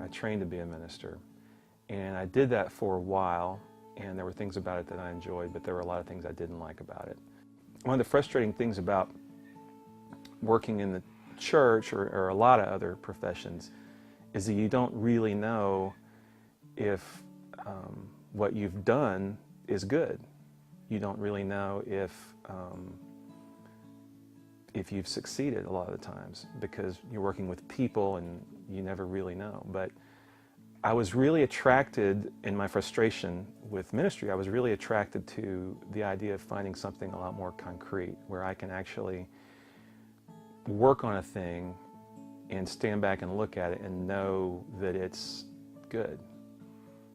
I trained to be a minister. And I did that for a while, and there were things about it that I enjoyed, but there were a lot of things I didn't like about it. One of the frustrating things about working in the church or a lot of other professions is that you don't really know if what you've done is good. You don't really know if you've succeeded a lot of the times, because you're working with people and you never really know. But I was really attracted, in my frustration with ministry, I was really attracted to the idea of finding something a lot more concrete, where I can actually work on a thing and stand back and look at it and know that it's good.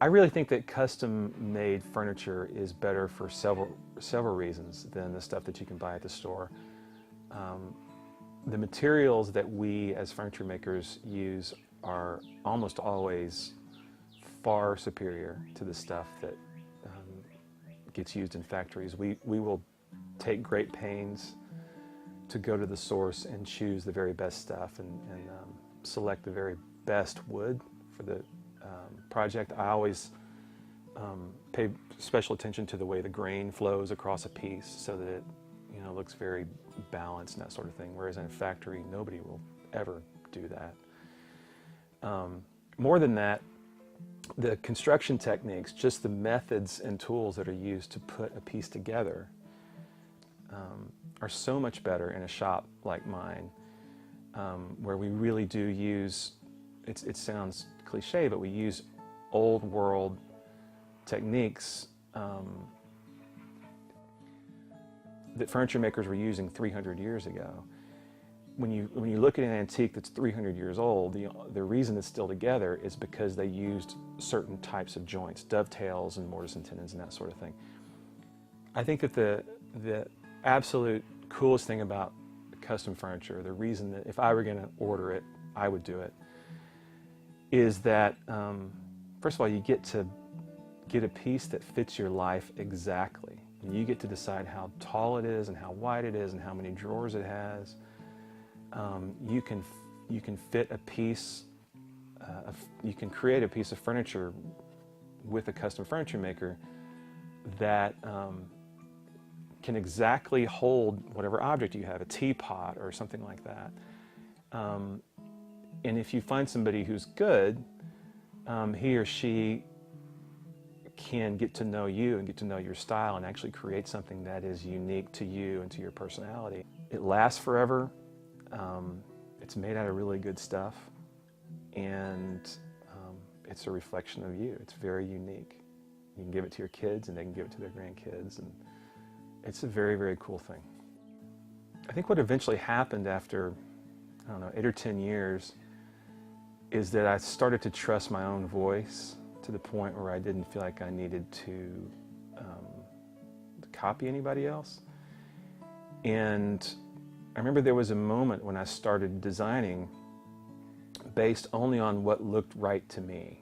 I really think that custom-made furniture is better for several reasons than the stuff that you can buy at the store. The materials that we as furniture makers use are almost always far superior to the stuff that gets used in factories. We will take great pains to go to the source and choose the very best stuff and select the very best wood for the project. I always pay special attention to the way the grain flows across a piece so that it looks very balanced and that sort of thing, whereas in a factory nobody will ever do that. More than that, the construction techniques, just the methods and tools that are used to put a piece together, are so much better in a shop like mine, where we really do use, it sounds cliche, but we use old world techniques that furniture makers were using 300 years ago. When you look at an antique that's 300 years old, the reason it's still together is because they used certain types of joints, dovetails and mortise and tenons and that sort of thing. I think that the absolute coolest thing about custom furniture, the reason that if I were going to order it, I would do it, is that first of all, you get to get a piece that fits your life exactly. And you get to decide how tall it is and how wide it is and how many drawers it has. You can fit a piece, you can create a piece of furniture with a custom furniture maker that can exactly hold whatever object you have, a teapot or something like that. And if you find somebody who's good, he or she can get to know you and get to know your style and actually create something that is unique to you and to your personality. It lasts forever. It's made out of really good stuff, and it's a reflection of you. It's very unique. You can give it to your kids and they can give it to their grandkids, and it's a very, very cool thing. I think what eventually happened after, 8 or 10 years is that I started to trust my own voice to the point where I didn't feel like I needed to copy anybody else. And I remember there was a moment when I started designing based only on what looked right to me.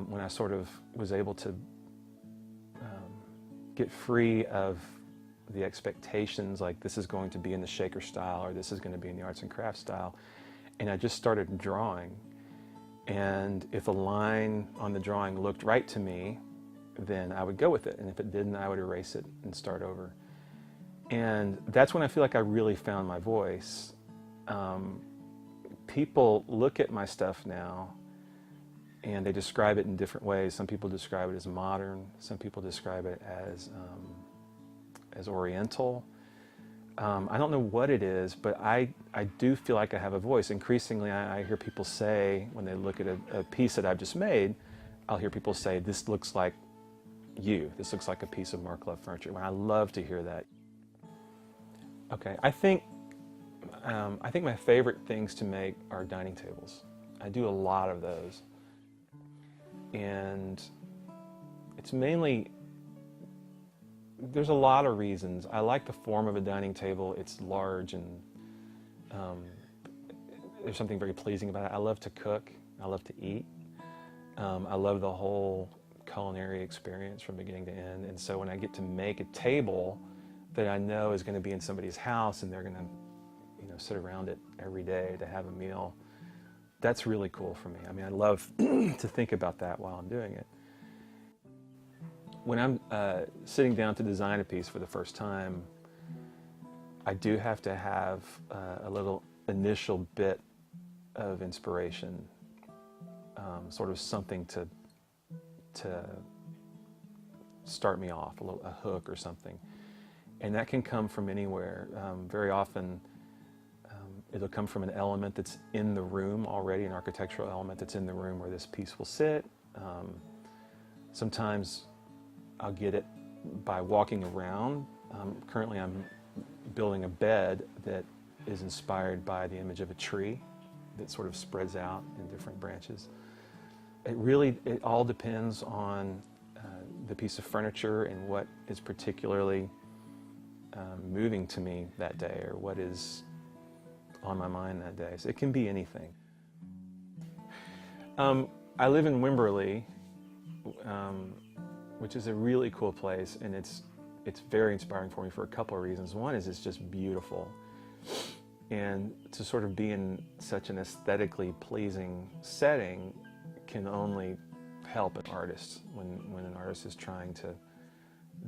When I sort of was able to get free of the expectations, like this is going to be in the shaker style or this is going to be in the arts and crafts style, and I just started drawing. And if a line on the drawing looked right to me, then I would go with it, and if it didn't, I would erase it and start over. And that's when I feel like I really found my voice. People look at my stuff now and they describe it in different ways. Some people describe it as modern, some people describe it as oriental. I don't know what it is, but I do feel like I have a voice. Increasingly, I hear people say, when they look at a piece that I've just made, I'll hear people say, this looks like you. This looks like a piece of Mark Love furniture. And I love to hear that. Okay, I think my favorite things to make are dining tables. I do a lot of those. And it's mainly, there's a lot of reasons. I like the form of a dining table. It's large and there's something very pleasing about it. I love to cook. I love to eat. I love the whole culinary experience from beginning to end. And so when I get to make a table that I know is going to be in somebody's house and they're going to, sit around it every day to have a meal, that's really cool for me. I mean, I love to think about that while I'm doing it. When I'm sitting down to design a piece for the first time, I do have to have a little initial bit of inspiration, sort of something to start me off, a hook or something. And that can come from anywhere. Very often, it'll come from an element that's in the room already, an architectural element that's in the room where this piece will sit. Sometimes I'll get it by walking around. Currently I'm building a bed that is inspired by the image of a tree that sort of spreads out in different branches. It all depends on the piece of furniture and what is particularly moving to me that day, or what is on my mind that day. So it can be anything. I live in Wimberley, which is a really cool place, and it's very inspiring for me for a couple of reasons. One is it's just beautiful, and to sort of be in such an aesthetically pleasing setting can only help an artist when an artist is trying to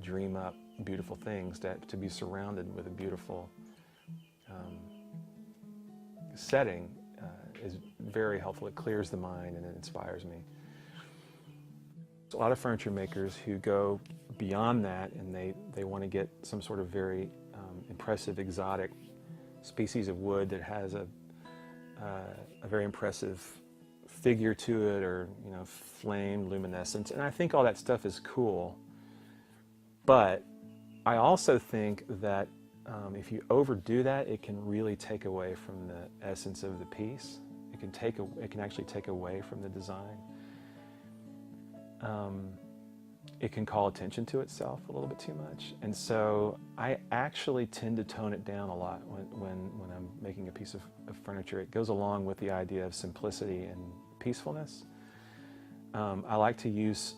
dream up beautiful things. To be surrounded with a beautiful setting is very helpful. It clears the mind and it inspires me. There's a lot of furniture makers who go beyond that, and they want to get some sort of very impressive exotic species of wood that has a very impressive figure to it, or flame luminescence, and I think all that stuff is cool. But I also think that if you overdo that, it can really take away from the essence of the piece. It can actually take away from the design. It can call attention to itself a little bit too much, and so I actually tend to tone it down a lot when I'm making a piece of furniture. It goes along with the idea of simplicity and peacefulness. I like to use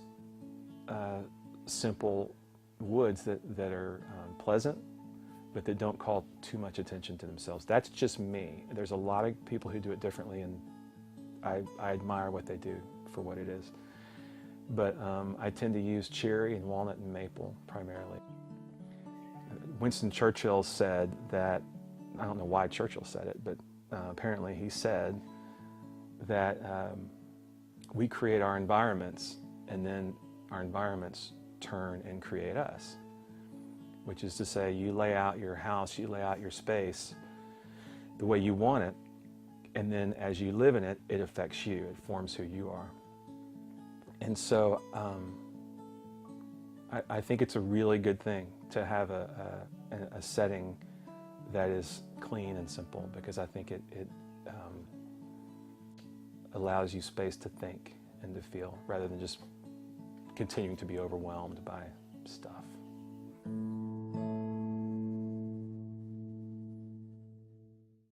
simple woods that are pleasant, but that don't call too much attention to themselves. That's just me. There's a lot of people who do it differently, and I admire what they do for what it is. But I tend to use cherry and walnut and maple primarily. Winston Churchill said that, I don't know why Churchill said it, but apparently he said that we create our environments, and then our environments turn and create us. Which is to say, you lay out your house, you lay out your space the way you want it, and then as you live in it, it affects you, it forms who you are. And so I think it's a really good thing to have a setting that is clean and simple, because I think it allows you space to think and to feel, rather than just continuing to be overwhelmed by stuff.